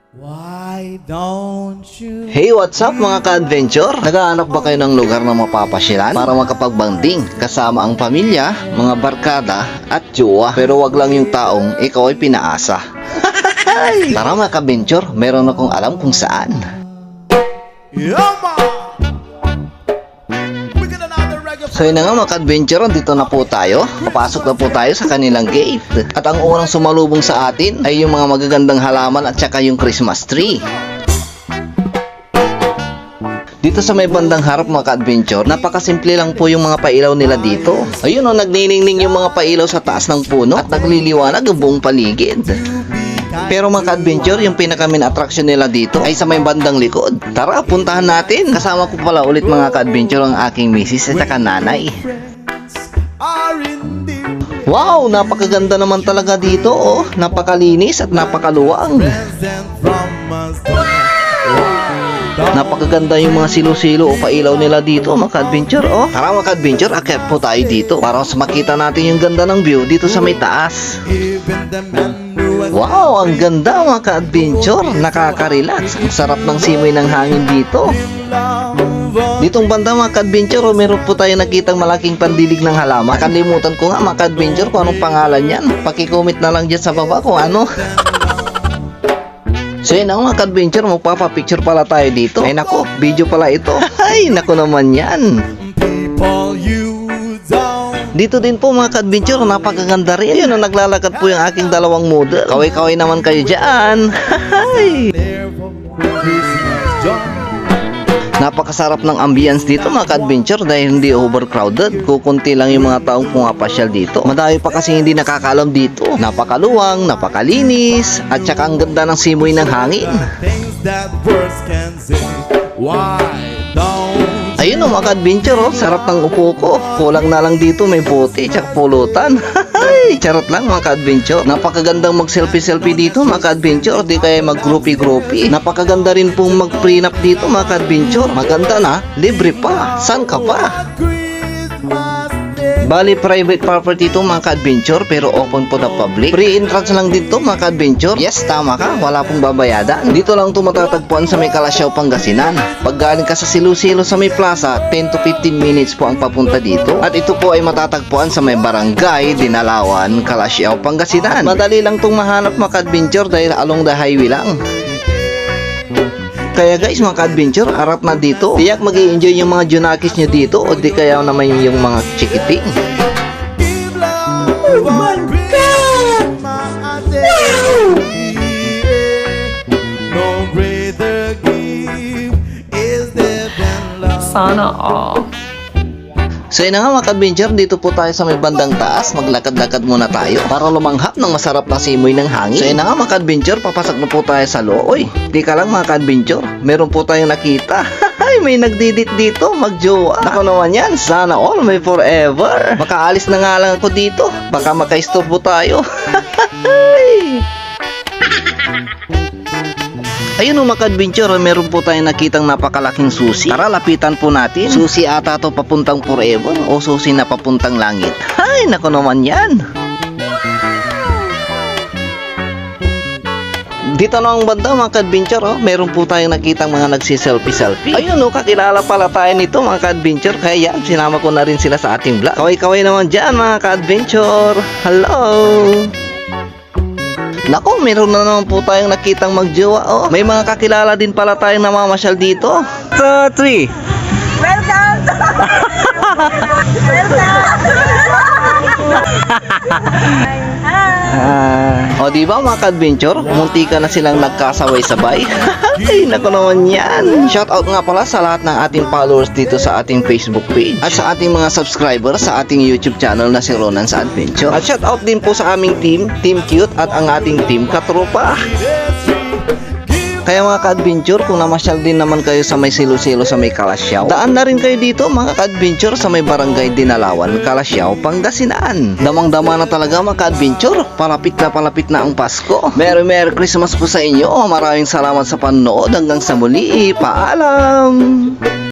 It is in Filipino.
Why don't you? Hey, what's up mga ka-adventure? Naghahanap ba kayo ng lugar na mapapasyalan para makapagbanding kasama ang pamilya, mga barkada at jowa? Pero wag lang yung taong ikaw ay pinaasa. Tara mga ka-adventure, meron akong alam kung saan. So yun na nga mga ka-adventure, dito na po tayo. Papasok na po tayo sa kanilang gate. At ang unang sumalubong sa atin ay yung mga magagandang halaman at saka yung Christmas tree. Dito sa may bandang harap mga ka-adventure, napakasimple lang po yung mga pailaw nila dito. Ayun o, nagniningning yung mga pailaw sa taas ng puno at nagliliwanag ang buong paligid. Pero mga ka-adventure, yung pinaka-main attraction nila dito ay sa may bandang likod. Tara, puntahan natin. Kasama ko pala ulit mga ka-adventure ang aking misis at saka nanay. Wow, napakaganda naman talaga dito oh. Napakalinis at napakaluwang. Napakaganda yung mga silo-silo o pailaw nila dito mga ka-adventure oh. Tara mga ka-adventure, akyat po tayo dito para mas makita natin yung ganda ng view dito sa may taas. Wow, ang ganda mga ka-adventure. Nakaka-relax. Ang sarap ng simoy ng hangin dito. Ditong banda mga ka-adventure, meron po tayo nakitang malaking pandilig ng halaman. Nakalimutan ko nga mga ka-adventure kung anong pangalan yan. Paki-comment na lang dyan sa baba kung ano. So yun ang mga ka-adventure, magpapapicture pala tayo dito. Ay nako, video pala ito. Ay nako naman yan. Dito din po mga ka-adventure, napakaganda rin. Yun, naglalakad po yung aking dalawang model. Kaway-kaway naman kayo dyan. Napakasarap ng ambience dito mga ka-adventure dahil hindi overcrowded. Kukunti lang yung mga taong pumapasyal dito. Madami pa kasi hindi nakakaalam dito. Napakaluwang, napakalinis, at saka ang ganda ng simoy ng hangin. Ayun o mga ka-adventure oh, sarap ng upo ko. Kulang na lang dito may bote tsaka pulutan. Charot lang mga ka-adventure. Napakagandang mag-selfie-selfie dito mga ka-adventure. Di kaya mag-groupie-groupie. Napakaganda rin pong mag-prenup dito mga ka-adventure. Maganda na, libre pa. San ka pa? Bali, private property ito mga ka-adventure pero open po the public. Free entrance lang dito mga ka-adventure. Yes, tama ka. Wala pong babayadan. Dito lang ito matatagpuan sa may Calasiao, Pangasinan. Pag galing ka sa Silu-Silo sa may plaza, 10 to 15 minutes po ang papunta dito. At ito po ay matatagpuan sa may barangay, Dinalawan, Calasiao, Pangasinan. Madali lang itong mahanap mga ka-adventure dahil along the highway lang. Kaya guys mga ka-adventure, harap na dito. Tiyak mag-i-enjoy yung mga junakis nyo dito o di kaya naman yung mga chikiting. Oh my God! Sana all. So yun na nga mga ka-adventure, dito po tayo sa may bandang taas. Maglakad-lakad muna tayo para lumanghap ng masarap na simoy ng hangin. So yun na nga mga ka-adventure, papasok na po tayo sa loob. Oy, di ka lang mga ka-adventure, meron po tayong nakita. May nagdidit dito, magjowa. Ako naman yan, sana all may forever. Makaalis na nga lang ako dito, baka makaistorbo tayo. Ayun o mga ka-adventure, meron po tayong nakitang napakalaking susi. Tara, lapitan po natin. Susi ata to papuntang forever o susi na papuntang langit. Ay, nako naman yan. Dito na ang banda mga ka-adventure, oh, meron po tayong nakitang mga nagsiselfie-selfie. Ayun o, kakilala pala tayo nito mga ka-adventure. Kaya yan, sinama ko na rin sila sa ating vlog. Kaway-kaway naman dyan mga ka-adventure. Hello! Nako, meron na naman po tayong nakitang magjowa. Oh, may mga kakilala din pala tayong namamasyal dito. 3. Welcome! O diba mga ka-adventure, munti ka na silang nagkasaway-sabay. Ay, nako naman yan. Shoutout nga pala sa lahat ng ating followers dito sa ating Facebook page at sa ating mga subscribers sa ating YouTube channel na si Ronan's Adventure. At shoutout din po sa aming team, Team Cute, at ang ating team Katropa. Kaya mga ka-adventure, kung namasyal din naman kayo sa may Silu-Silo sa may Calasiao, daan na rin kayo dito mga ka-adventure sa may barangay Dinalawan, Calasiao, Pangasinan. Damang-dama na talaga mga ka-adventure, palapit na ang Pasko. Merry Christmas po sa inyo. Maraming salamat sa panonood. Hanggang sa muli, paalam!